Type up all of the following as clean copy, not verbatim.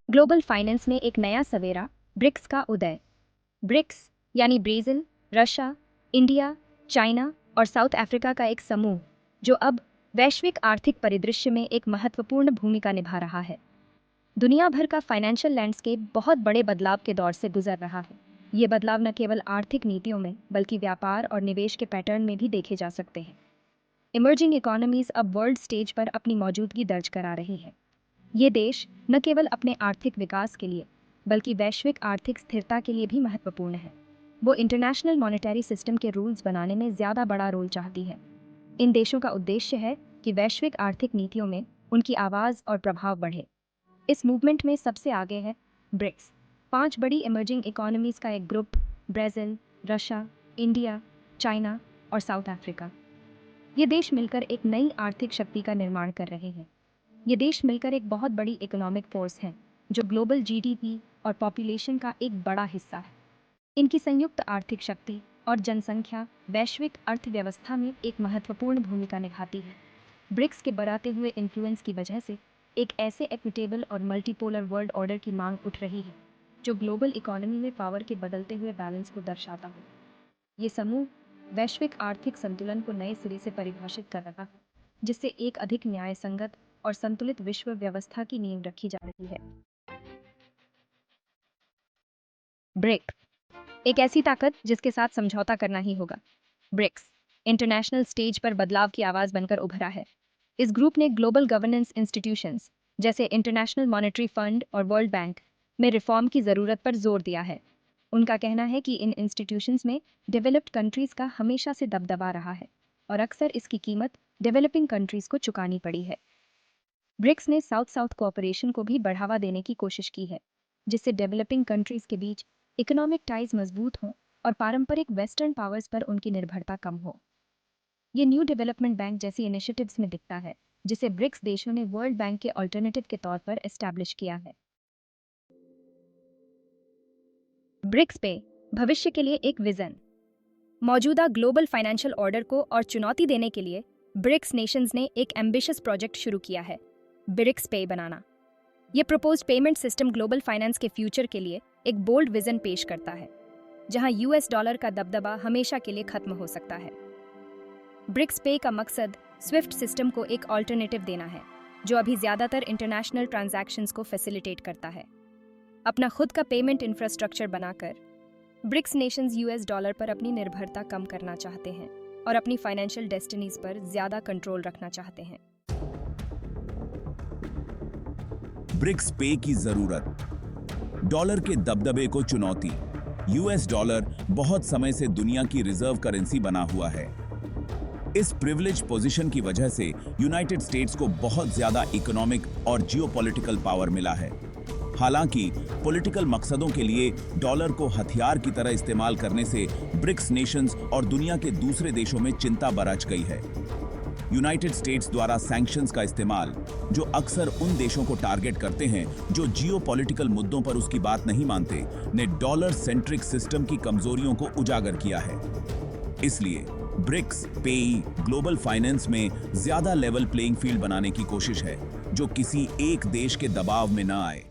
Global finance में एक नया सवेरा, ब्रिक्स का उदय। ब्रिक्स यानी ब्राज़ील, रशिया, इंडिया, चाइना और साउथ अफ्रीका का एक समूह जो अब वैश्विक आर्थिक परिदृश्य में एक महत्वपूर्ण भूमिका निभा रहा है। दुनिया भर का फाइनेंशियल लैंडस्केप बहुत बड़े बदलाव के दौर से गुजर रहा है। ये बदलाव न केवल आर्थिक नीतियों में बल्कि व्यापार और निवेश के पैटर्न में भी देखे जा सकते हैं। इमर्जिंग इकोनॉमीज अब वर्ल्ड स्टेज पर अपनी मौजूदगी दर्ज करा रही है। ये देश न केवल अपने आर्थिक विकास के लिए बल्कि वैश्विक आर्थिक स्थिरता के लिए भी महत्वपूर्ण है। वो इंटरनेशनल मॉनेटरी सिस्टम के रूल्स बनाने में ज़्यादा बड़ा रोल चाहती है। इन देशों का उद्देश्य है कि वैश्विक आर्थिक नीतियों में उनकी आवाज़ और प्रभाव बढ़े। इस मूवमेंट में सबसे आगे है ब्रिक्स, 5 बड़ी इमर्जिंग इकोनॉमीज़ का एक group. Brazil, Russia, India, China और साउथ अफ्रीका। ये देश मिलकर एक नई आर्थिक शक्ति का निर्माण कर रहे हैं। ये देश मिलकर एक बहुत बड़ी इकोनॉमिक फोर्स है जो ग्लोबल जीडीपी और पॉपुलेशन का एक बड़ा हिस्सा है। इनकी संयुक्त आर्थिक शक्ति और जनसंख्या वैश्विक अर्थव्यवस्था में एक महत्वपूर्ण भूमिका निभाती है। ब्रिक्स के बढ़ाते हुए इन्फ्लुएंस की वजह से एक ऐसे इक्विटेबल और मल्टीपोलर वर्ल्ड ऑर्डर की मांग उठ रही है जो ग्लोबल इकोनॉमी में पावर के बदलते हुए बैलेंस को दर्शाता हो। ये समूह वैश्विक आर्थिक संतुलन को नए सिरे से परिभाषित कर रहा है, जिससे एक अधिक न्याय संगत और संतुलित विश्व व्यवस्था की नींव रखी जा रही है। ब्रिक एक ऐसी ताकत जिसके साथ समझौता करना ही होगा। ब्रिक्स इंटरनेशनल स्टेज पर बदलाव की आवाज बनकर उभरा है। इस ग्रुप ने ग्लोबल गवर्नेंस इंस्टीट्यूशंस जैसे इंटरनेशनल मॉनेटरी फंड और वर्ल्ड बैंक में रिफॉर्म की ज़रूरत पर जोर दिया है। उनका कहना है कि इन इंस्टीट्यूशंस में डेवलप्ड कंट्रीज़ का हमेशा से दबदबा रहा है और अक्सर इसकी कीमत डेवलपिंग कंट्रीज़ को चुकानी पड़ी है। ब्रिक्स ने साउथ साउथ कोऑपरेशन को भी बढ़ावा देने की कोशिश की है, जिससे डेवलपिंग कंट्रीज के बीच इकोनॉमिक टाइज मजबूत हों और पारंपरिक वेस्टर्न पावर्स पर उनकी निर्भरता कम हो। ये न्यू डेवलपमेंट बैंक जैसी इनिशिएटिव्स में दिखता है, जिसे ब्रिक्स देशों ने वर्ल्ड बैंक के अल्टरनेटिव के तौर पर एस्टैब्लिश किया है। ब्रिक्स पे भविष्य के लिए एक विजन। मौजूदा ग्लोबल फाइनेंशियल ऑर्डर को और चुनौती देने के लिए ब्रिक्स नेशंस ने एक एम्बिशियस प्रोजेक्ट शुरू किया है, ब्रिक्स पे बनाना। ये proposed payment system global finance के फ्यूचर के लिए एक बोल्ड विजन पेश करता है, जहां यूएस डॉलर का दबदबा हमेशा के लिए खत्म हो सकता है। ब्रिक्स पे का मकसद स्विफ्ट सिस्टम को एक ऑल्टरनेटिव देना है, जो अभी ज़्यादातर इंटरनेशनल ट्रांजैक्शंस को फैसिलिटेट करता है। अपना खुद का पेमेंट इंफ्रास्ट्रक्चर बनाकर ब्रिक्स नेशंस यूएस डॉलर पर अपनी निर्भरता कम करना चाहते हैं और अपनी फाइनेंशियल डेस्टिनीज पर ज़्यादा कंट्रोल रखना चाहते हैं। ब्रिक्स पे की जरूरत, डॉलर के दबदबे को चुनौती। यूएस डॉलर बहुत समय से दुनिया की रिजर्व करेंसी बना हुआ है। इस प्रिविलेज पोजीशन की वजह से यूनाइटेड स्टेट्स को बहुत ज्यादा इकोनॉमिक और जियोपॉलिटिकल पावर मिला है। हालांकि पॉलिटिकल मकसदों के लिए डॉलर को हथियार की तरह इस्तेमाल करने से ब्रिक्स नेशंस और दुनिया के दूसरे देशों में चिंता बरच गई है। यूनाइटेड स्टेट्स द्वारा सैंक्शंस का इस्तेमाल, जो अक्सर उन देशों को टारगेट करते हैं जो जियोपॉलिटिकल मुद्दों पर उसकी बात नहीं मानते, ने डॉलर सेंट्रिक सिस्टम की कमजोरियों को उजागर किया है। इसलिए ब्रिक्स पेई ग्लोबल फाइनेंस में ज्यादा लेवल प्लेइंग फील्ड बनाने की कोशिश है, जो किसी एक देश के दबाव में न आए।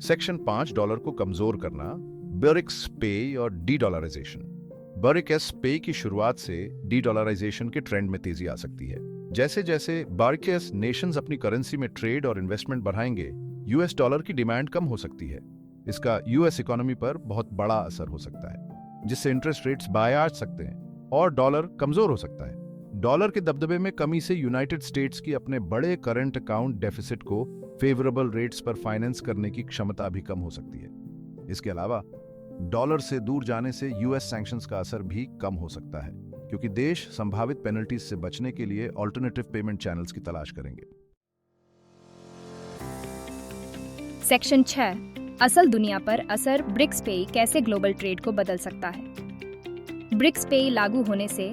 सेक्शन 5 डॉलर को कमजोर करना, ब्रिक्स पे और डी डॉलराइजेशन। ब्रिक्स पे की शुरुआत से डी डॉलराइजेशन के ट्रेंड में तेजी आ सकती है। जैसे जैसे ब्रिक्स नेशंस अपनी करेंसी में ट्रेड और इन्वेस्टमेंट बढ़ाएंगे, यूएस डॉलर की डिमांड कम हो सकती है। इसका यूएस इकोनॉमी पर बहुत बड़ा असर हो सकता है, जिससे इंटरेस्ट रेट्स बाय आ सकते हैं और डॉलर कमजोर हो सकता है। डॉलर के दबदबे में कमी से यूनाइटेड स्टेट्स की अपने बड़े करंट अकाउंट डेफिसिट को फेवरेबल रेट्स पर फाइनेंस करने की क्षमता भी कम हो सकती है। इसके अलावा डॉलर से दूर जाने से यूएस सैंक्शंस का असर भी कम हो सकता है, क्योंकि देश संभावित पेनल्टीज से बचने के लिए ऑल्टरनेटिव पेमेंट चैनल्स की तलाश करेंगे। सेक्शन 6 असल दुनिया पर असर, ब्रिक्स पे कैसे ग्लोबल ट्रेड को बदल सकता है। ब्रिक्स पे लागू होने से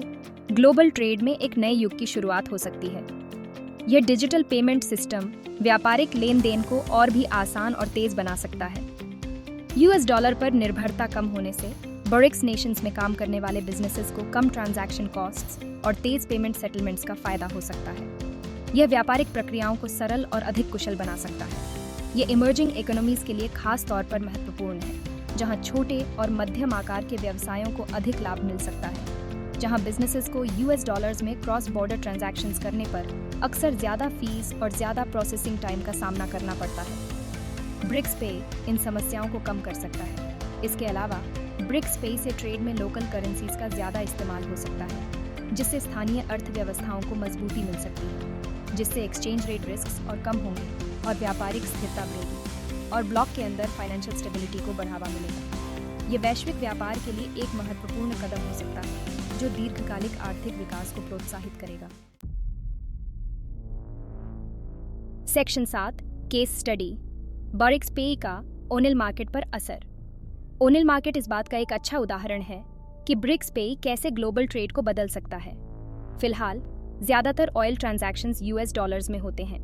ग्लोबल ट्रेड में एक नए युग की शुरुआत हो सकती है। यह डिजिटल पेमेंट सिस्टम व्यापारिक लेन देन को और भी आसान और तेज बना सकता है। यूएस डॉलर पर निर्भरता कम होने से ब्रिक्स नेशंस में काम करने वाले बिजनेसेस को कम ट्रांजैक्शन कॉस्ट्स और तेज पेमेंट सेटलमेंट्स का फायदा हो सकता है। यह व्यापारिक प्रक्रियाओं को सरल और अधिक कुशल बना सकता है। ये इमर्जिंग इकोनॉमीज के लिए खास तौर पर महत्वपूर्ण है, जहां छोटे और मध्यम आकार के व्यवसायों को अधिक लाभ मिल सकता है, जहां बिजनेसेस को यूएस डॉलर्स में क्रॉस बॉर्डर ट्रांजैक्शंस करने पर अक्सर ज़्यादा फीस और ज़्यादा प्रोसेसिंग टाइम का सामना करना पड़ता है। ब्रिक्स पे इन समस्याओं को कम कर सकता है। इसके अलावा ब्रिक्स पे से ट्रेड में लोकल करेंसीज का ज़्यादा इस्तेमाल हो सकता है, जिससे स्थानीय अर्थव्यवस्थाओं को मजबूती मिल सकती है, जिससे एक्सचेंज रेट रिस्क्स और कम होंगे और व्यापारिक स्थिरता बढ़ेगी और ब्लॉक के अंदर फाइनेंशियल स्टेबिलिटी को बढ़ावा मिलेगा। ये वैश्विक व्यापार के लिए एक महत्वपूर्ण कदम हो सकता है, जो दीर्घकालिक आर्थिक विकास को प्रोत्साहित करेगा। सेक्शन 7 केस स्टडी, ब्रिक्स पे का ओनिल मार्केट पर असर। ओनिल मार्केट इस बात का एक अच्छा उदाहरण है कि ब्रिक्स पे कैसे ग्लोबल ट्रेड को बदल सकता है। फिलहाल ज्यादातर ऑयल ट्रांजैक्शंस यूएस डॉलर्स में होते हैं।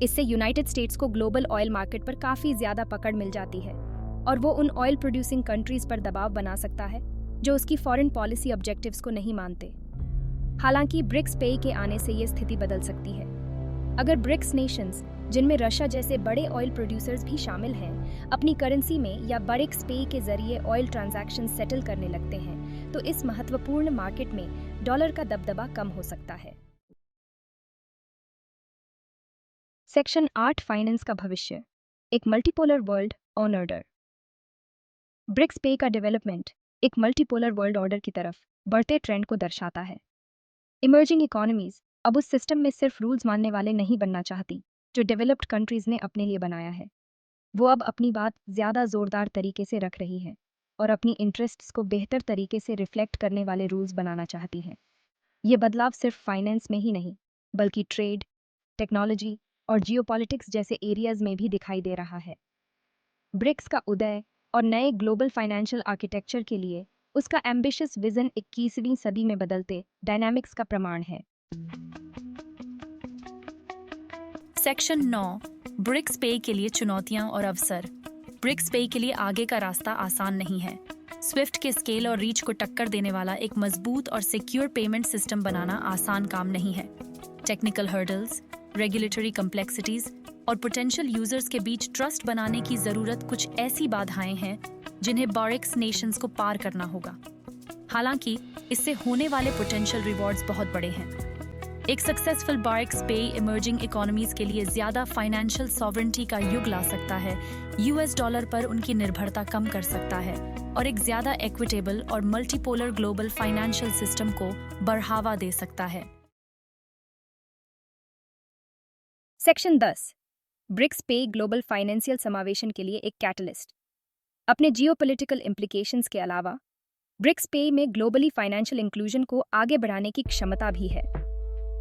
इससे यूनाइटेड स्टेट्स को ग्लोबल ऑयल मार्केट पर काफ़ी ज़्यादा पकड़ मिल जाती है और वो उन ऑयल प्रोड्यूसिंग कंट्रीज पर दबाव बना सकता है जो उसकी फॉरेन पॉलिसी ऑब्जेक्टिव्स को नहीं मानते। हालांकि ब्रिक्स पे के आने से ये स्थिति बदल सकती है। अगर ब्रिक्स नेशंस, जिनमें रशिया जैसे बड़े ऑयल प्रोड्यूसर्स भी शामिल हैं, अपनी करेंसी में या ब्रिक्स पे के जरिए ऑयल ट्रांजैक्शन सेटल करने लगते हैं, तो इस महत्वपूर्ण मार्केट में डॉलर का दबदबा कम हो सकता है। सेक्शन 8 फाइनेंस का भविष्य, एक मल्टीपोलर वर्ल्ड ऑर्डर। ब्रिक्स पे का डेवलपमेंट एक मल्टीपोलर वर्ल्ड ऑर्डर की तरफ बढ़ते ट्रेंड को दर्शाता है। इमर्जिंग इकोनॉमीज अब उस सिस्टम में सिर्फ रूल्स मानने वाले नहीं बनना चाहती जो डेवलप्ड कंट्रीज ने अपने लिए बनाया है। वो अब अपनी बात ज़्यादा ज़ोरदार तरीके से रख रही है और अपनी इंटरेस्ट्स को बेहतर तरीके से रिफ्लेक्ट करने वाले रूल्स बनाना चाहती है। ये बदलाव सिर्फ फाइनेंस में ही नहीं, बल्कि ट्रेड, टेक्नोलॉजी और जियोपॉलिटिक्स जैसे एरियाज में भी दिखाई दे रहा है। ब्रिक्स का उदय और नए ग्लोबल फाइनेंशियल आर्किटेक्चर के लिए उसका एम्बिशियस विजन 21वीं सदी में बदलते डायनामिक्स का प्रमाण है। सेक्शन 9 ब्रिक्स पे के लिए चुनौतियां और अवसर। ब्रिक्स पे के लिए आगे का रास्ता आसान नहीं है। स्विफ्ट के स्केल और रीच को टक्कर देने वाला एक मजबूत और सिक्योर पेमेंट सिस्टम बनाना आसान काम नहीं है। टेक्निकल हर्डल्स, रेगुलेटरी कम्प्लेक्सिटीज और पोटेंशियल यूजर्स के बीच ट्रस्ट बनाने की जरूरत कुछ ऐसी बाधाएं हैं जिन्हें ब्रिक्स नेशंस को पार करना होगा। हालांकि इससे होने वाले पोटेंशियल रिवॉर्ड्स बहुत बड़े हैं। एक सक्सेसफुल ब्रिक्स पे इमर्जिंग इकोनॉमीज के लिए ज्यादा फाइनेंशियल सॉवरेंटी का युग ला सकता है, यूएस डॉलर पर उनकी निर्भरता कम कर सकता है और एक ज्यादा इक्विटेबल और मल्टीपोलर ग्लोबल फाइनेंशियल सिस्टम को बढ़ावा दे सकता है। सेक्शन 10 ब्रिक्स पे ग्लोबल फाइनेंशियल समावेशन के लिए एक कैटलिस्ट। अपने जियोपॉलिटिकल इम्प्लीकेशंस के अलावा ब्रिक्स पे में ग्लोबली फाइनेंशियल इंक्लूजन को आगे बढ़ाने की क्षमता भी है।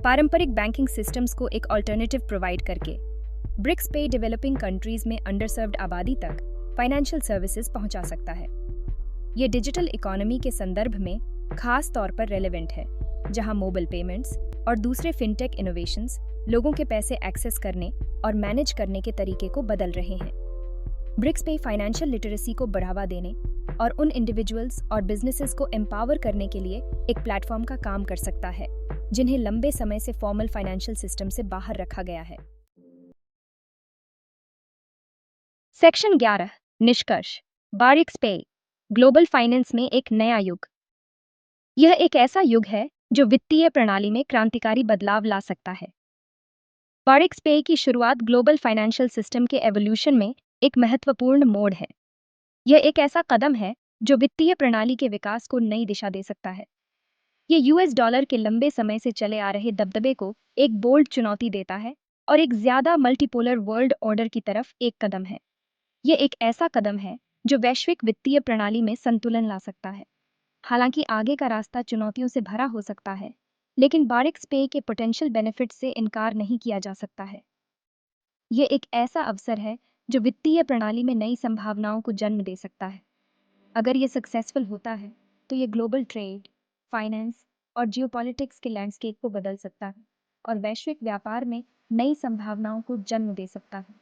पारंपरिक बैंकिंग सिस्टम्स को एक अल्टरनेटिव प्रोवाइड करके ब्रिक्स पे डेवलपिंग कंट्रीज में अंडरसर्व्ड आबादी तक फाइनेंशियल सर्विसेज पहुंचा सकता है। ये डिजिटल इकोनॉमी के संदर्भ में खास तौर पर रेलेवेंट है, जहां मोबाइल पेमेंट्स और दूसरे फिनटेक इनोवेशंस लोगों के पैसे एक्सेस करने और मैनेज करने के तरीके को बदल रहे हैं। ब्रिक्स पे फाइनेंशियल लिटरेसी को बढ़ावा देने और उन इंडिविजुअल्स और बिजनेसेस को एम्पावर करने के लिए एक प्लेटफॉर्म का काम कर सकता है, जिन्हें लंबे समय से फॉर्मल फाइनेंशियल सिस्टम से बाहर रखा गया है। सेक्शन 11 निष्कर्ष, ब्रिक्स पे ग्लोबल फाइनेंस में एक नया युग। यह एक ऐसा युग है जो वित्तीय प्रणाली में क्रांतिकारी बदलाव ला सकता है। ब्रिक्स पे की शुरुआत ग्लोबल फाइनेंशियल सिस्टम के एवोल्यूशन में एक महत्वपूर्ण मोड़ है। यह एक ऐसा कदम है जो वित्तीय प्रणाली के विकास को नई दिशा दे सकता है। ये यूएस डॉलर के लंबे समय से चले आ रहे दबदबे को एक बोल्ड चुनौती देता है और एक ज्यादा मल्टीपोलर वर्ल्ड ऑर्डर की तरफ एक कदम है। ये एक ऐसा कदम है जो वैश्विक वित्तीय प्रणाली में संतुलन ला सकता है। हालांकि आगे का रास्ता चुनौतियों से भरा हो सकता है, लेकिन ब्रिक्स पे के पोटेंशियल बेनिफिट से इनकार नहीं किया जा सकता है। ये एक ऐसा अवसर है जो वित्तीय प्रणाली में नई संभावनाओं को जन्म दे सकता है। अगर ये सक्सेसफुल होता है तो ये ग्लोबल ट्रेड, फाइनेंस और जियोपॉलिटिक्स के लैंडस्केप को बदल सकता है और वैश्विक व्यापार में नई संभावनाओं को जन्म दे सकता है।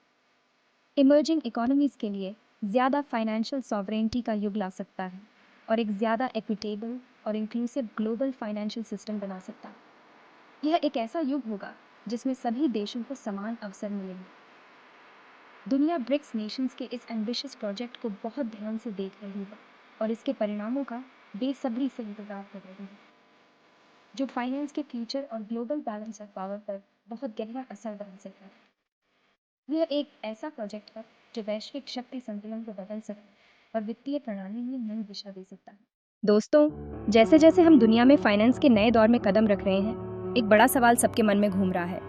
इमर्जिंग इकोनॉमीज के लिए ज़्यादा फाइनेंशियल सॉवरेनिटी का युग ला सकता है और एक ज़्यादा इक्विटेबल और इंक्लूसिव ग्लोबल फाइनेंशियल सिस्टम बना सकता है। यह एक ऐसा युग होगा जिसमें सभी देशों को समान अवसर मिलेंगे। दुनिया ब्रिक्स नेशंस के इस एम्बिशियस प्रोजेक्ट को बहुत ध्यान से देख रही है और इसके परिणामों का बेसब्री से इंतजार कर रही है, जो फाइनेंस के फ्यूचर और ग्लोबल बैलेंस ऑफ पावर पर बहुत गहरा असर डाल सकता है। यह एक ऐसा प्रोजेक्ट है जो वैश्विक शक्ति संतुलन को बदल सकता है और वित्तीय प्रणाली में नई दिशा दे सकता है। दोस्तों, जैसे जैसे हम दुनिया में फाइनेंस के नए दौर में कदम रख रहे हैं, एक बड़ा सवाल सबके मन में घूम रहा है।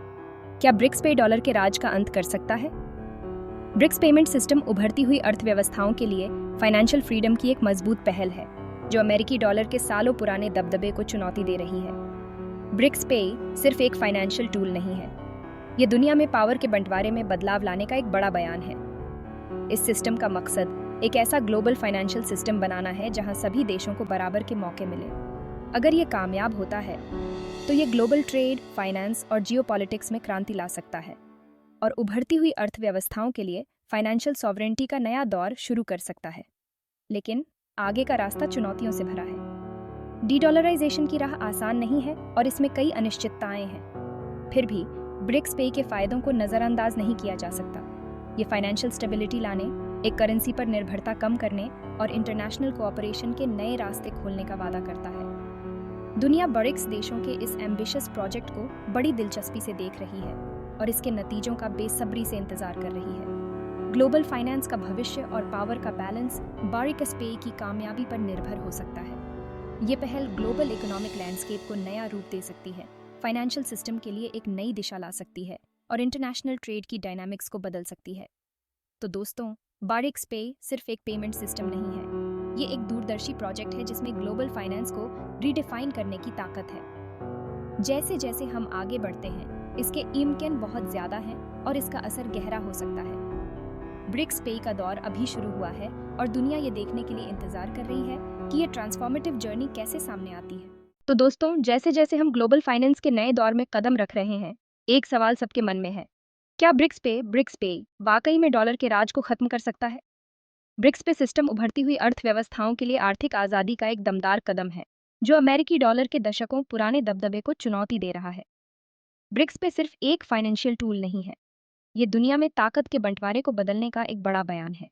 क्या ब्रिक्स पे डॉलर के राज का अंत कर सकता है? ब्रिक्स पेमेंट सिस्टम उभरती हुई अर्थव्यवस्थाओं के लिए फाइनेंशियल फ्रीडम की एक मजबूत पहल है, जो अमेरिकी डॉलर के सालों पुराने दबदबे को चुनौती दे रही है। ब्रिक्स पे सिर्फ एक फाइनेंशियल टूल नहीं है, ये दुनिया में पावर के बंटवारे में बदलाव लाने का एक बड़ा बयान है। इस सिस्टम का मकसद एक ऐसा ग्लोबल फाइनेंशियल सिस्टम बनाना है जहां सभी देशों को बराबर के मौके मिले। अगर ये कामयाब होता है तो ये ग्लोबल ट्रेड, फाइनेंस और जियोपॉलिटिक्स में क्रांति ला सकता है और उभरती हुई अर्थव्यवस्थाओं के लिए फाइनेंशियल सॉवरेनिटी का नया दौर शुरू कर सकता है। लेकिन आगे का रास्ता चुनौतियों से भरा है। डी-डॉलराइजेशन की राह आसान नहीं है और इसमें कई अनिश्चितताएं हैं। फिर भी ब्रिक्स पे के फायदों को नज़रअंदाज नहीं किया जा सकता। ये फाइनेंशियल स्टेबिलिटी लाने, एक करेंसी पर निर्भरता कम करने और इंटरनेशनल कोऑपरेशन के नए रास्ते खोलने का वादा करता है। दुनिया ब्रिक्स देशों के इस एम्बिशियस प्रोजेक्ट को बड़ी दिलचस्पी से देख रही है और इसके नतीजों का बेसब्री से इंतजार कर रही है। ग्लोबल फाइनेंस का भविष्य और पावर का बैलेंस ब्रिक्स पे की कामयाबी पर निर्भर हो सकता है। ये पहल ग्लोबल इकोनॉमिक लैंडस्केप को नया रूप दे सकती है, फाइनेंशियल सिस्टम के लिए एक नई दिशा ला सकती है और इंटरनेशनल ट्रेड की डायनामिक्स को बदल सकती है। तो दोस्तों, ब्रिक्स पे सिर्फ एक पेमेंट सिस्टम नहीं है, ये एक दूरदर्शी प्रोजेक्ट है जिसमें ग्लोबल फाइनेंस को रीडिफाइन करने की ताकत है। जैसे जैसे हम आगे बढ़ते हैं, इसके इम्कान बहुत ज़्यादा हैं और इसका असर गहरा हो सकता है। ब्रिक्स पे का दौर अभी शुरू हुआ है और दुनिया ये देखने के लिए इंतजार कर रही है कि ये ट्रांसफॉर्मेटिव जर्नी कैसे सामने आती है। तो दोस्तों, जैसे जैसे हम ग्लोबल फाइनेंस के नए दौर में कदम रख रहे हैं, एक सवाल सबके मन में है, क्या ब्रिक्स पे वाकई में डॉलर के राज को खत्म कर सकता है? ब्रिक्स पे सिस्टम उभरती हुई अर्थव्यवस्थाओं के लिए आर्थिक आज़ादी का एक दमदार कदम है, जो अमेरिकी डॉलर के दशकों पुराने दबदबे को चुनौती दे रहा है। ब्रिक्स पे सिर्फ एक फाइनेंशियल टूल नहीं है, ये दुनिया में ताकत के बंटवारे को बदलने का एक बड़ा बयान है।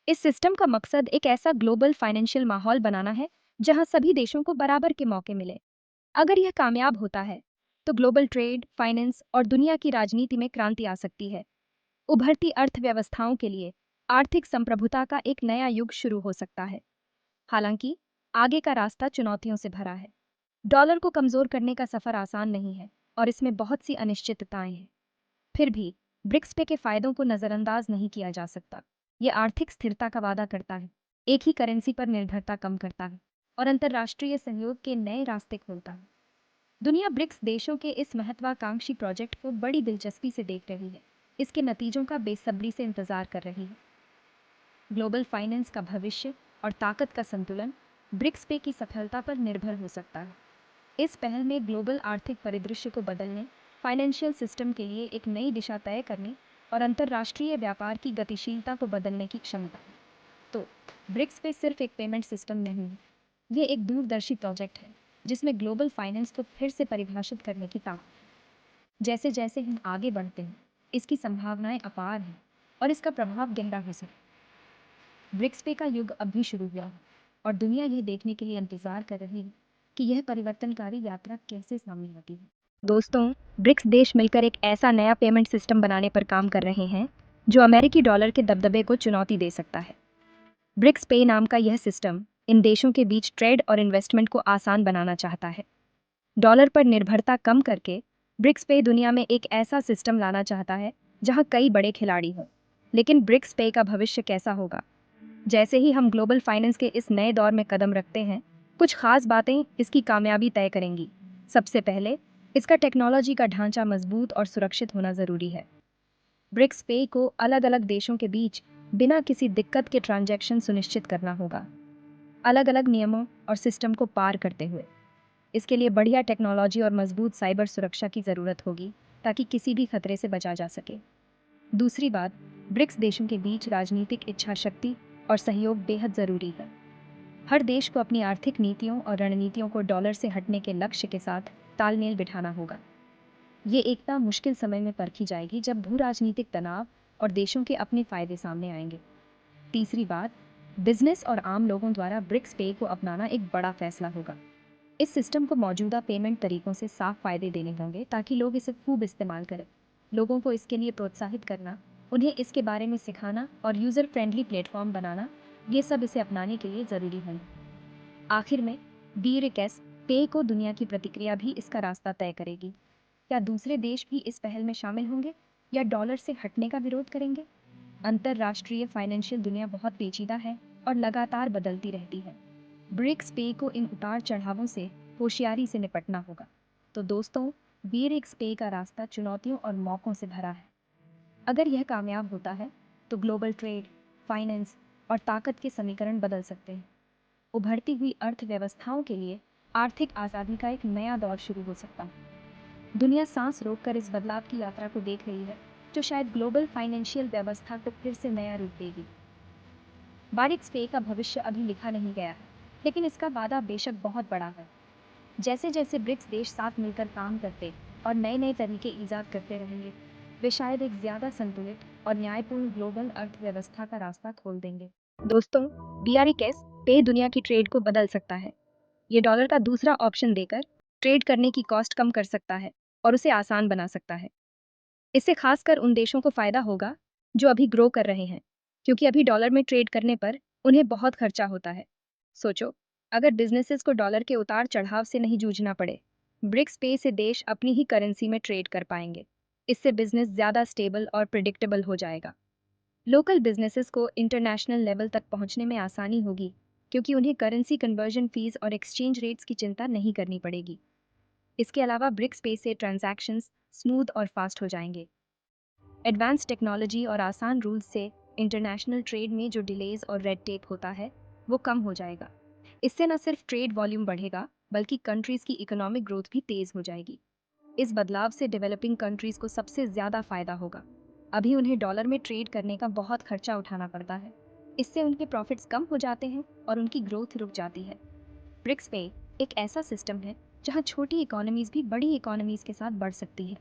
इस सिस्टम का मकसद एक ऐसा ग्लोबल फाइनेंशियल माहौल बनाना है जहां सभी देशों को बराबर के मौके मिले। अगर यह कामयाब होता है तो ग्लोबल ट्रेड, फाइनेंस और दुनिया की राजनीति में क्रांति आ सकती है। उभरती अर्थव्यवस्थाओं के लिए आर्थिक संप्रभुता का एक नया युग शुरू हो सकता है। हालांकि आगे का रास्ता चुनौतियों से भरा है। डॉलर को कमजोर करने का सफर आसान नहीं है और इसमें बहुत सी अनिश्चितताएं हैं। फिर भी ब्रिक्स पे के फायदों को नजरअंदाज नहीं किया जा सकता। ये आर्थिक स्थिरता का वादा करता है, एक ही करेंसी पर निर्भरता कम करता है और अंतर्राष्ट्रीय सहयोग के नए रास्ते खोलता है। दुनिया ब्रिक्स देशों के इस महत्वाकांक्षी प्रोजेक्ट को बड़ी दिलचस्पी से देख रही है, इसके नतीजों का बेसब्री से इंतजार कर रही है। ग्लोबल फाइनेंस का भविष्य और ताकत का संतुलन ब्रिक्स पे की सफलता पर निर्भर हो सकता है। इस पहल में ग्लोबल आर्थिक परिदृश्य को बदलने, फाइनेंशियल सिस्टम के लिए एक नई दिशा तय करने और अंतर्राष्ट्रीय व्यापार की गतिशीलता को बदलने की क्षमता है। तो ब्रिक्स पे सिर्फ एक पेमेंट सिस्टम नहीं है, ये एक दूरदर्शी प्रोजेक्ट है जिसमें ग्लोबल फाइनेंस को फिर से परिभाषित करने की ताकत है। जैसे जैसे हम आगे बढ़ते हैं, इसकी संभावनाएं अपार हैं और इसका प्रभाव गहरा हो सकता है। ब्रिक्स पे का युग अभी शुरू हुआ है और दुनिया ये देखने के लिए इंतजार कर रही है कि यह परिवर्तनकारी यात्रा कैसे सामने आती है। दोस्तों, ब्रिक्स देश मिलकर एक ऐसा नया पेमेंट सिस्टम बनाने पर काम कर रहे हैं जो अमेरिकी डॉलर के दबदबे को चुनौती दे सकता है। ब्रिक्स पे नाम का यह सिस्टम इन देशों के बीच ट्रेड और इन्वेस्टमेंट को आसान बनाना चाहता है। डॉलर पर निर्भरता कम करके ब्रिक्स पे दुनिया में एक ऐसा सिस्टम लाना चाहता है जहां कई बड़े खिलाड़ी हों। लेकिन ब्रिक्स पे का भविष्य कैसा होगा? जैसे ही हम ग्लोबल फाइनेंस के इस नए दौर में कदम रखते हैं, कुछ खास बातें इसकी कामयाबी तय करेंगी। सबसे पहले, इसका टेक्नोलॉजी का ढांचा मजबूत और सुरक्षित होना ज़रूरी है। ब्रिक्स पे को अलग अलग देशों के बीच बिना किसी दिक्कत के ट्रांजैक्शन सुनिश्चित करना होगा, अलग अलग नियमों और सिस्टम को पार करते हुए। इसके लिए बढ़िया टेक्नोलॉजी और मजबूत साइबर सुरक्षा की ज़रूरत होगी ताकि किसी भी खतरे से बचा जा सके। दूसरी बात, ब्रिक्स देशों के बीच राजनीतिक इच्छा शक्ति और सहयोग बेहद ज़रूरी है। हर देश को अपनी आर्थिक नीतियों और रणनीतियों को डॉलर से हटने के लक्ष्य के साथ तालमेल बिठाना होगा। ये एकता मुश्किल समय में परखी जाएगी जब भू राजनीतिक तनाव और देशों के अपने फायदे सामने आएंगे। तीसरी बात, बिजनेस और आम लोगों द्वारा ब्रिक्स पे को अपनाना एक बड़ा फैसला होगा। इस सिस्टम को मौजूदा पेमेंट तरीकों से साफ फायदे देने होंगे ताकि लोग इसे खूब इस्तेमाल करें। लोगों को इसके लिए प्रोत्साहित करना, उन्हें इसके बारे में सिखाना और यूज़र फ्रेंडली प्लेटफॉर्म बनाना, ये सब इसे अपनाने के लिए ज़रूरी है। आखिर में BRICS पे को दुनिया की प्रतिक्रिया भी इसका रास्ता तय करेगी। क्या दूसरे देश भी इस पहल में शामिल होंगे या डॉलर से हटने का विरोध करेंगे? अंतर्राष्ट्रीय फाइनेंशियल दुनिया बहुत पेचीदा है और लगातार बदलती रहती है। ब्रिक्स पे को इन उतार चढ़ावों से होशियारी से निपटना होगा। तो दोस्तों, ब्रिक्स पे का रास्ता चुनौतियों और मौकों से भरा है। अगर यह कामयाब होता है तो ग्लोबल ट्रेड, फाइनेंस और ताकत के समीकरण बदल सकते हैं। उभरती हुई अर्थव्यवस्थाओं के लिए आर्थिक आज़ादी का एक नया दौर शुरू हो सकता है। दुनिया सांस रोककर इस बदलाव की यात्रा को देख रही है, जो शायद ग्लोबल फाइनेंशियल व्यवस्था को फिर से नया रूप देगी। ब्रिक्स पे का भविष्य अभी लिखा नहीं गया है, लेकिन इसका वादा बेशक बहुत बड़ा है। जैसे जैसे ब्रिक्स देश साथ मिलकर काम करते और नए नए तरीके ईजाद करते रहेंगे, वे शायद एक ज़्यादा संतुलित और न्यायपूर्ण ग्लोबल अर्थव्यवस्था का रास्ता खोल देंगे। दोस्तों, BRICS पे दुनिया की ट्रेड को बदल सकता है। ये डॉलर का दूसरा ऑप्शन देकर ट्रेड करने की कॉस्ट कम कर सकता है और उसे आसान बना सकता है। इससे खासकर उन देशों को फ़ायदा होगा जो अभी ग्रो कर रहे हैं, क्योंकि अभी डॉलर में ट्रेड करने पर उन्हें बहुत खर्चा होता है। सोचो, अगर बिजनेसेस को डॉलर के उतार चढ़ाव से नहीं जूझना पड़े, ब्रिक्स पे से देश अपनी ही करेंसी में ट्रेड कर पाएंगे। इससे बिजनेस ज़्यादा स्टेबल और प्रिडिक्टेबल हो जाएगा। लोकल बिजनेसेस को इंटरनेशनल लेवल तक पहुंचने में आसानी होगी, क्योंकि उन्हें करेंसी कन्वर्जन फीस और एक्सचेंज रेट्स की चिंता नहीं करनी पड़ेगी। इसके अलावा ब्रिक्स पे से ट्रांजैक्शंस स्मूथ और फास्ट हो जाएंगे। एडवांस टेक्नोलॉजी और आसान रूल्स से इंटरनेशनल ट्रेड में जो डिलेज और रेड टेप होता है, वो कम हो जाएगा। इससे न सिर्फ ट्रेड वॉल्यूम बढ़ेगा, बल्कि कंट्रीज़ की इकोनॉमिक ग्रोथ भी तेज़ हो जाएगी। इस बदलाव से डेवलपिंग कंट्रीज़ को सबसे ज़्यादा फ़ायदा होगा। अभी उन्हें डॉलर में ट्रेड करने का बहुत खर्चा उठाना पड़ता है। इससे उनके प्रॉफिट्स कम हो जाते हैं और उनकी ग्रोथ रुक जाती है। ब्रिक्स पे एक ऐसा सिस्टम है जहां छोटी इकोनॉमीज़ भी बड़ी इकोनॉमीज़ के साथ बढ़ सकती है।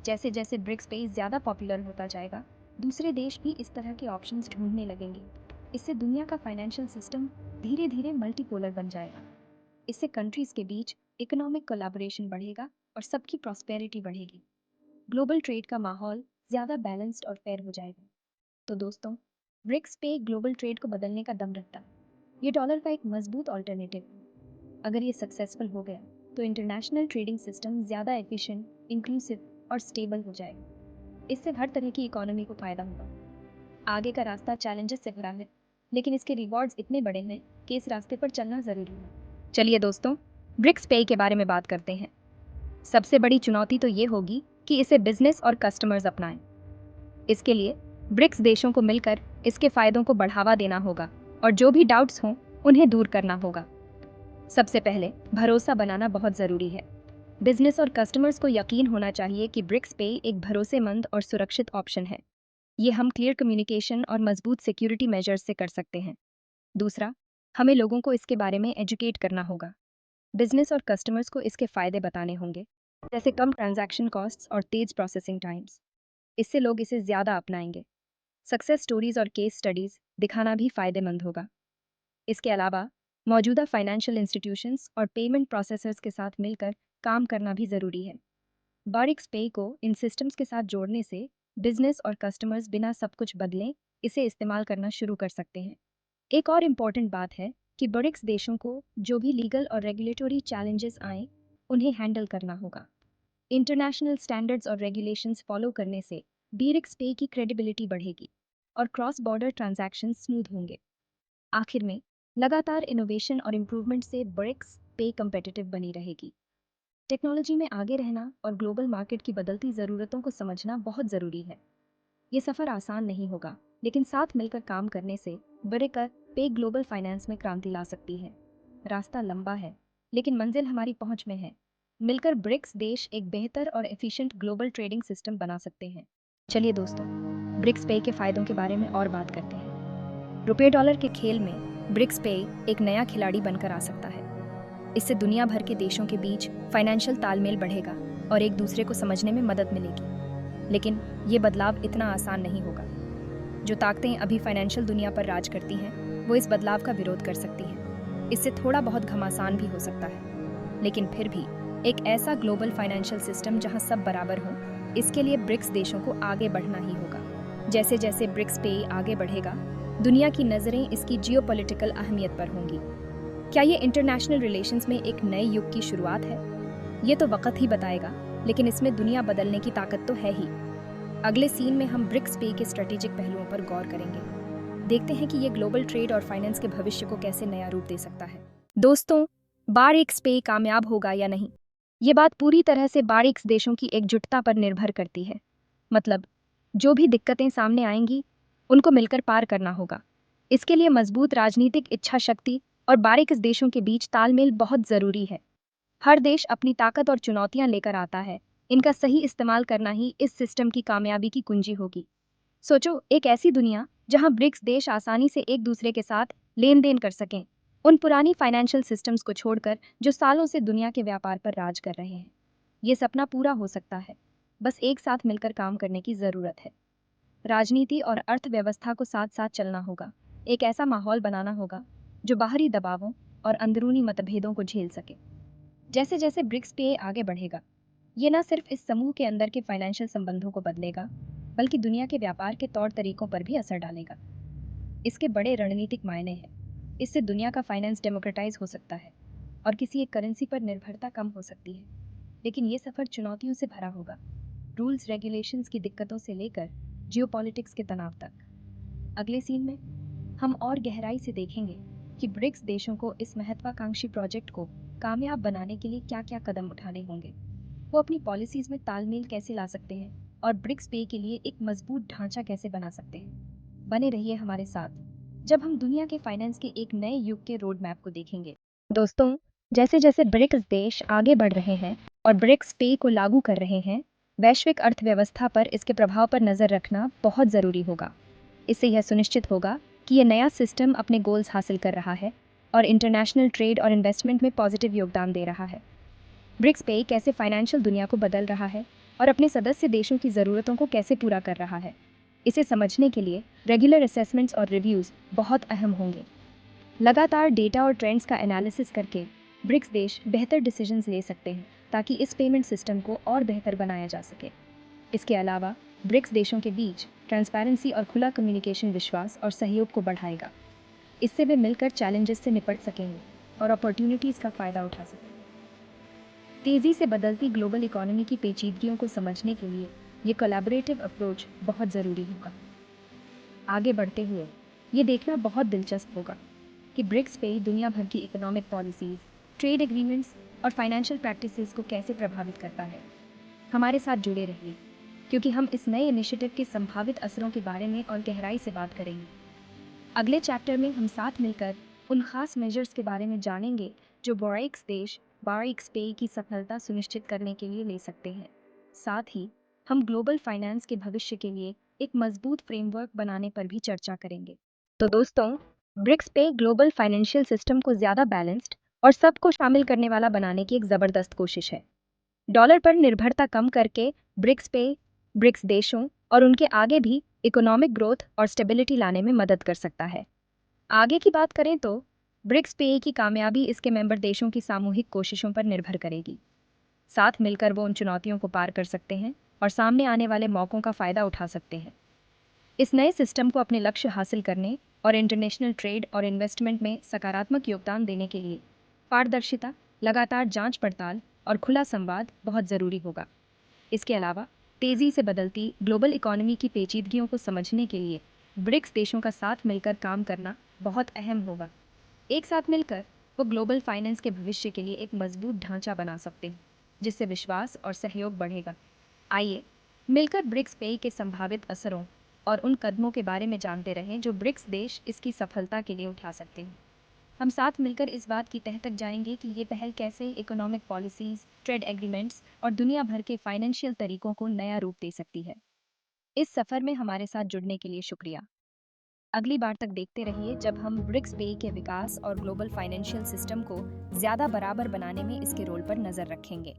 जैसे जैसे ब्रिक्स पे ज़्यादा पॉपुलर होता जाएगा, दूसरे देश भी इस तरह के ऑप्शंस ढूंढने लगेंगे। इससे दुनिया का फाइनेंशियल सिस्टम धीरे धीरे मल्टीपोलर बन जाएगा। इससे कंट्रीज़ के बीच इकोनॉमिक कोलैबोरेशन बढ़ेगा और सबकी प्रॉस्पेरिटी बढ़ेगी। ग्लोबल ट्रेड का माहौल ज़्यादा बैलेंस्ड और फेयर हो जाएगा। तो दोस्तों, ब्रिक्स पे ग्लोबल ट्रेड को बदलने का दम रखता है। ये डॉलर का एक मजबूत ऑल्टरनेटिव है। अगर ये सक्सेसफुल हो गया तो इंटरनेशनल ट्रेडिंग सिस्टम ज़्यादा एफिशिएंट, इंक्लूसिव और स्टेबल हो जाएगा। इससे हर तरह की इकोनॉमी को फ़ायदा होगा। आगे का रास्ता चैलेंजेस से भरा है, लेकिन इसके रिवॉर्ड्स इतने बड़े हैं कि इस रास्ते पर चलना ज़रूरी है। चलिए दोस्तों, ब्रिक्स पे के बारे में बात करते हैं। सबसे बड़ी चुनौती तो ये होगी कि इसे बिजनेस और कस्टमर्स अपनाएं। इसके लिए ब्रिक्स देशों को मिलकर इसके फायदों को बढ़ावा देना होगा और जो भी डाउट्स हों उन्हें दूर करना होगा। सबसे पहले भरोसा बनाना बहुत ज़रूरी है। बिजनेस और कस्टमर्स को यकीन होना चाहिए कि ब्रिक्स पे एक भरोसेमंद और सुरक्षित ऑप्शन है। ये हम क्लियर कम्युनिकेशन और मजबूत सिक्योरिटी मेजर्स से कर सकते हैं। दूसरा, हमें लोगों को इसके बारे में एजुकेट करना होगा। बिजनेस और कस्टमर्स को इसके फ़ायदे बताने होंगे, जैसे कम ट्रांजैक्शन कॉस्ट्स और तेज प्रोसेसिंग टाइम्स। इससे लोग इसे ज़्यादा अपनाएंगे। सक्सेस स्टोरीज और केस स्टडीज़ दिखाना भी फ़ायदेमंद होगा। इसके अलावा मौजूदा फाइनेंशियल इंस्टीट्यूशंस और पेमेंट प्रोसेसर्स के साथ मिलकर काम करना भी ज़रूरी है। ब्रिक्स पे को इन सिस्टम्स के साथ जोड़ने से बिजनेस और कस्टमर्स बिना सब कुछ बदलें इसे इस्तेमाल करना शुरू कर सकते हैं। एक और इम्पॉर्टेंट बात है कि ब्रिक्स देशों को जो भी लीगल और रेगुलेटरी चैलेंजेस आएँ, उन्हें हैंडल करना होगा। इंटरनेशनल स्टैंडर्ड्स और रेगुलेशंस फॉलो करने से ब्रिक्स पे की क्रेडिबिलिटी बढ़ेगी और क्रॉस बॉर्डर ट्रांजैक्शन स्मूथ होंगे। आखिर में लगातार इनोवेशन और इम्प्रूवमेंट से ब्रिक्स पे कम्पिटिटिव बनी रहेगी। टेक्नोलॉजी में आगे रहना और ग्लोबल मार्केट की बदलती ज़रूरतों को समझना बहुत ज़रूरी है। ये सफ़र आसान नहीं होगा, लेकिन साथ मिलकर काम करने से ब्रिक्स पे ग्लोबल फाइनेंस में क्रांति ला सकती है। रास्ता लंबा है, लेकिन मंजिल हमारी पहुंच में है। मिलकर ब्रिक्स देश एक बेहतर और एफिशिएंट ग्लोबल ट्रेडिंग सिस्टम बना सकते हैं। चलिए दोस्तों, ब्रिक्स पे के फ़ायदों के बारे में और बात करते हैं। रुपये डॉलर के खेल में ब्रिक्स पे एक नया खिलाड़ी बनकर आ सकता है। इससे दुनिया भर के देशों के बीच फाइनेंशियल तालमेल बढ़ेगा और एक दूसरे को समझने में मदद मिलेगी। लेकिन ये बदलाव इतना आसान नहीं होगा। जो ताकतें अभी फाइनेंशियल दुनिया पर राज करती हैं, वो इस बदलाव का विरोध कर सकती हैं। इससे थोड़ा बहुत घमासान भी हो सकता है, लेकिन फिर भी एक ऐसा ग्लोबल फाइनेंशियल सिस्टम जहां सब बराबर हों, इसके लिए ब्रिक्स देशों को आगे बढ़ना ही होगा। जैसे जैसे ब्रिक्स पे आगे बढ़ेगा, दुनिया की नज़रें इसकी जियोपॉलिटिकल अहमियत पर होंगी। क्या ये इंटरनेशनल रिलेशंस में एक नए युग की शुरुआत है? ये तो वक्त ही बताएगा, लेकिन इसमें दुनिया बदलने की ताकत तो है ही। अगले सीन में हम ब्रिक्स पे के स्ट्रेटेजिक पहलुओं पर गौर करेंगे। देखते हैं कि ये ग्लोबल ट्रेड और फाइनेंस के भविष्य को कैसे नया रूप दे सकता है। दोस्तों, ब्रिक्स पे कामयाब होगा या नहीं, ये बात पूरी तरह से ब्रिक्स देशों की एकजुटता पर निर्भर करती है। मतलब, जो भी दिक्कतें सामने आएंगी, उनको मिलकर पार करना होगा। इसके लिए मजबूत राजनीतिक इच्छा शक्ति और ब्रिक्स देशों के बीच तालमेल बहुत ज़रूरी है। हर देश अपनी ताकत और चुनौतियां लेकर आता है। इनका सही इस्तेमाल करना ही इस सिस्टम की कामयाबी की कुंजी होगी। सोचो, एक ऐसी दुनिया जहां ब्रिक्स देश आसानी से एक दूसरे के साथ लेन देन कर सकें, उन पुरानी फाइनेंशियल सिस्टम्स को छोड़कर जो सालों से दुनिया के व्यापार पर राज कर रहे हैं। ये सपना पूरा हो सकता है, बस एक साथ मिलकर काम करने की ज़रूरत है। राजनीति और अर्थव्यवस्था को साथ साथ चलना होगा। एक ऐसा माहौल बनाना होगा जो बाहरी दबावों और अंदरूनी मतभेदों को झेल सके। जैसे जैसे ब्रिक्स पे आगे बढ़ेगा, ये न सिर्फ इस समूह के अंदर के फाइनेंशियल संबंधों को बदलेगा, बल्कि दुनिया के व्यापार के तौर तरीकों पर भी असर डालेगा। इसके बड़े रणनीतिक मायने हैं। इससे दुनिया का फाइनेंस डेमोक्रेटाइज हो सकता है और किसी एक करेंसी पर निर्भरता कम हो सकती है। लेकिन ये सफ़र चुनौतियों से भरा होगा, रूल्स रेगुलेशंस की दिक्कतों से लेकर जियोपॉलिटिक्स के तनाव तक। अगले सीन में हम और गहराई से देखेंगे कि ब्रिक्स देशों को इस महत्वाकांक्षी प्रोजेक्ट को कामयाब बनाने के लिए क्या क्या कदम उठाने होंगे। वो अपनी पॉलिसीज में तालमेल कैसे ला सकते हैं और ब्रिक्स पे के लिए एक मजबूत ढांचा कैसे बना सकते हैं। बने रहिए हमारे साथ जब हम दुनिया के फाइनेंस के एक नए युग के रोड मैप को देखेंगे। दोस्तों, जैसे जैसे ब्रिक्स देश आगे बढ़ रहे हैं और ब्रिक्स पे को लागू कर रहे हैं, वैश्विक अर्थव्यवस्था पर इसके प्रभाव पर नज़र रखना बहुत ज़रूरी होगा। इससे यह सुनिश्चित होगा कि ये नया सिस्टम अपने गोल्स हासिल कर रहा है और इंटरनेशनल ट्रेड और इन्वेस्टमेंट में पॉजिटिव योगदान दे रहा है। ब्रिक्स पे कैसे फाइनेंशियल दुनिया को बदल रहा है और अपने सदस्य देशों की ज़रूरतों को कैसे पूरा कर रहा है, इसे समझने के लिए रेगुलर असेसमेंट्स और रिव्यूज़ बहुत अहम होंगे। लगातार डेटा और ट्रेंड्स का एनालिसिस करके ब्रिक्स देश बेहतर डिसीजंस ले सकते हैं ताकि इस पेमेंट सिस्टम को और बेहतर बनाया जा सके। इसके अलावा ब्रिक्स देशों के बीच ट्रांसपेरेंसी और खुला कम्युनिकेशन विश्वास और सहयोग को बढ़ाएगा। इससे वे मिलकर चैलेंजेस से निपट सकेंगे और अपॉर्चुनिटीज़ का फ़ायदा उठा सकेंगे। तेज़ी से बदलती ग्लोबल इकोनॉमी की पेचीदगियों को समझने के लिए ये कोलैबोरेटिव अप्रोच बहुत ज़रूरी होगा। आगे बढ़ते हुए ये देखना बहुत दिलचस्प होगा कि ब्रिक्स पे दुनिया भर की इकोनॉमिक पॉलिसीज़, ट्रेड एग्रीमेंट्स और फाइनेंशियल प्रैक्टिसेस को कैसे प्रभावित करता है। हमारे साथ जुड़े रहिए, क्योंकि हम इस नए इनिशिएटिव के संभावित असरों के बारे में और गहराई से बात करेंगे। अगले चैप्टर में हम साथ मिलकर उन खास मेजर्स के बारे में जानेंगे जो ब्रिक्स देश ब्रिक्स पे की सफलता सुनिश्चित करने के लिए ले सकते हैं। साथ ही हम ग्लोबल फाइनेंस के भविष्य के लिए एक मजबूत फ्रेमवर्क बनाने पर भी चर्चा करेंगे। तो दोस्तों, ब्रिक्स पे ग्लोबल फाइनेंशियल सिस्टम को ज़्यादा बैलेंस्ड और सबको शामिल करने वाला बनाने की एक ज़बरदस्त कोशिश है। डॉलर पर निर्भरता कम करके ब्रिक्स पे ब्रिक्स देशों और उनके आगे भी इकोनॉमिक ग्रोथ और स्टेबिलिटी लाने में मदद कर सकता है। आगे की बात करें तो ब्रिक्स पे की कामयाबी इसके मेंबर देशों की सामूहिक कोशिशों पर निर्भर करेगी। साथ मिलकर वो उन चुनौतियों को पार कर सकते हैं और सामने आने वाले मौक़ों का फ़ायदा उठा सकते हैं। इस नए सिस्टम को अपने लक्ष्य हासिल करने और इंटरनेशनल ट्रेड और इन्वेस्टमेंट में सकारात्मक योगदान देने के लिए पारदर्शिता, लगातार जांच पड़ताल और खुला संवाद बहुत ज़रूरी होगा। इसके अलावा तेज़ी से बदलती ग्लोबल इकोनॉमी की पेचीदगियों को समझने के लिए ब्रिक्स देशों का साथ मिलकर काम करना बहुत अहम होगा। एक साथ मिलकर वो ग्लोबल फाइनेंस के भविष्य के लिए एक मजबूत ढांचा बना सकते हैं, जिससे विश्वास और सहयोग बढ़ेगा। आइए मिलकर ब्रिक्स पे के संभावित असरों और उन कदमों के बारे में जानते रहें जो ब्रिक्स देश इसकी सफलता के लिए उठा सकते हैं। हम साथ मिलकर इस बात की तह तक जाएंगे कि ये पहल कैसे इकोनॉमिक पॉलिसीज़, ट्रेड एग्रीमेंट्स और दुनिया भर के फाइनेंशियल तरीकों को नया रूप दे सकती है। इस सफ़र में हमारे साथ जुड़ने के लिए शुक्रिया। अगली बार तक देखते रहिए जब हम ब्रिक्स पे के विकास और ग्लोबल फाइनेंशियल सिस्टम को ज़्यादा बराबर बनाने में इसके रोल पर नज़र रखेंगे।